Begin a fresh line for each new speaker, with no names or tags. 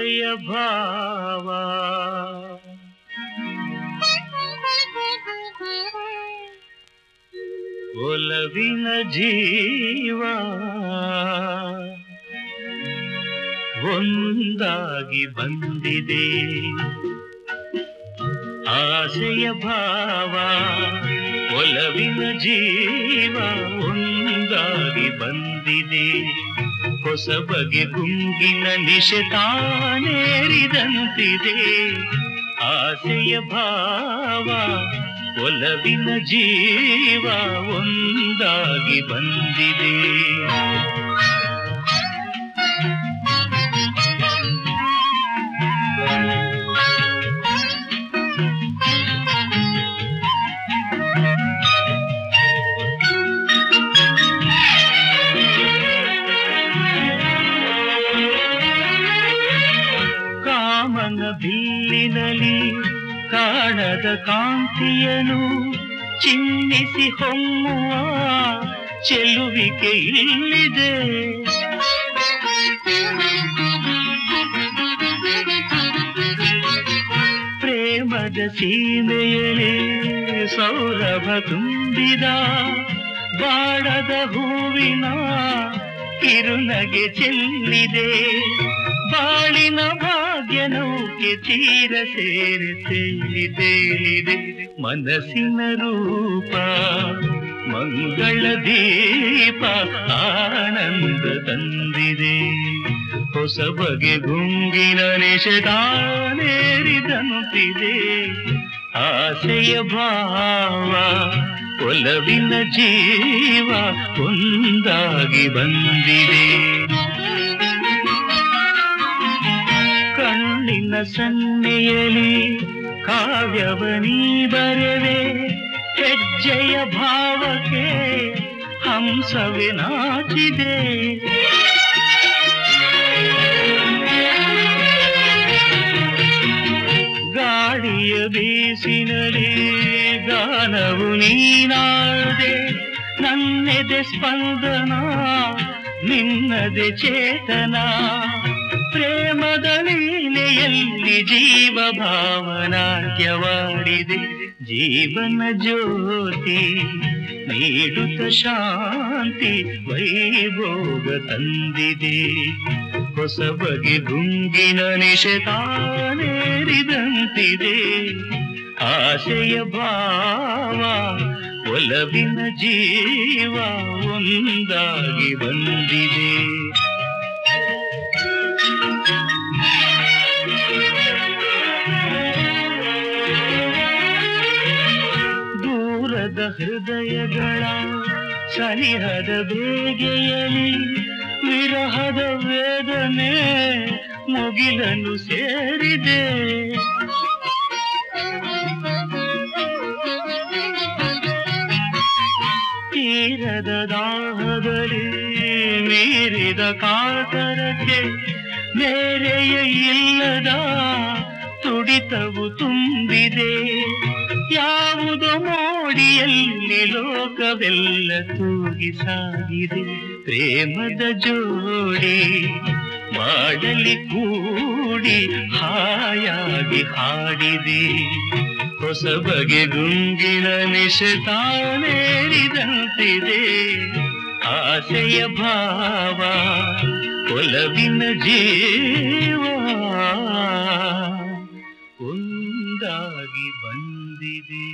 ಆಸೆಯ ಭಾವ ಒಲವಿನ ಜೀವ ಒಂದಾಗಿ ಬಂದಿದೆ ಆಸೆಯ ಭಾವ ಒಲವಿನ ಜೀವ ಒಂದಾಗಿ ಬಂದಿದೆ ಹೊಸ ಬಗೆ ಗುಂಗಿನ ನಿಶೆ ತಾನೇರಿದಂತಿದೆ ಆಸೆಯ ಭಾವ ಒಲವಿನ ಜೀವ ಒಂದಾಗಿ ಬಂದಿದೆ ಕಾಮನ ಬಿಲ್ಲಿನಲ್ಲಿ ಕಾಣದ ಕಾಂತಿಯನು ಚಿನ್ನಿಸಿ ಹೊಮ್ಮುವ ಚೆಲುವಿಕೆ ಇಲ್ಲಿದೆ ಪ್ರೇಮದ ಸೀಮೆಯಲ್ಲಿ ಸೌರಭ ತುಂಬಿದ ಬಾಡದ ಹೂವಿನ ಕಿರುನಗೆ ಚೆಲ್ಲಿದೆ ಬಾಳಿನ ಭಾಗ್ಯ ನೌಕೆ ತೀರ ಸೇರಿ ತೇಲಿದೆ ಮನಸ್ಸಿನ ರೂಪ ಮಂಗಳ ದೀಪ ಆನಂದ ತಂದಿದೆ ಹೊಸ ಬಗೆ ಗುಂಗಿನ ನಿಷೇಧಾನೇರಿದಂತಿದೆ ಆಸೆಯ ಭಾವ ಒಲವಿನ ಜೀವ ಒಂದಾಗಿ ಬಂದಿದೆ ಕಣ್ಣಿನ ಸನ್ನೆಯಲಿ ಕಾವ್ಯವನೀ ಬರೆವೆ ಹೆಜ್ಜೆಯ ಭಾವಕ್ಕೆ ಹಂಸವೇ ನಾಚಿದೆ ಗಾಳಿಯ ಬೀಸಿನಲ್ಲಿ ಗಾನವು ನೀನಾದೆ ನನ್ನೆದೆ ಸ್ಪಂದನ ನಿನ್ನದೆ ಚೇತನ ಪ್ರೇಮದ ಲೀಲೆಯಲ್ಲಿ ಜೀವ ಭಾವನಾಟ್ಯವಾಡಿದೆ ಜೀವನ ಜ್ಯೋತಿ ನೀಡುತ್ತ ಶಾಂತಿ ವೈಭೋಗ ತಂದಿದೆ ಹೊಸ ಬಗೆ ಗುಂಗಿನ ನಿಷೇಧಾನೇರಿದಂತಿದೆ ಆಸೆಯ ಭಾವ ಒಲವಿನ ಜೀವ ಒಂದಾಗಿ ಬಂದಿದೆ ದೂರದ ಹೃದಯಗಳ ಸನಿಹದ ಬೇಗೆಯಲಿ ವಿರಹದ ವೇದನೆ ಮುಗಿಲನ್ನು ಸೇರಿದೆ ತೀರದ ದಾಹದಲ್ಲಿ ಮೀರಿದ ಕಾತರಕ್ಕೆ ಬೇರೆಯ ಇಲ್ಲದ ತುಡಿತವು ತುಂಬಿದೆ ಯಾವುದೋ ಮೋಡಿಯಲ್ಲಿ ಲೋಕವೆಲ್ಲ ತೂಗಿ ಸಾಗಿದೆ ಪ್ರೇಮದ ಜೋಡಿ ಮಾಡಲಿ ಕೂಡಿ ಹಾಯಾಗಿ ಹಾಡಿದೆ ಹೊಸ ಬಗೆ ಗುಂಗಿನ ನಿಷೇಧಾನೇರಿದಂತಿದೆ ಆಸೆಯ ಭಾವ ಒಲವಿನ ಜೀವ ಒಂದಾಗಿ ಬಂದಿದೆ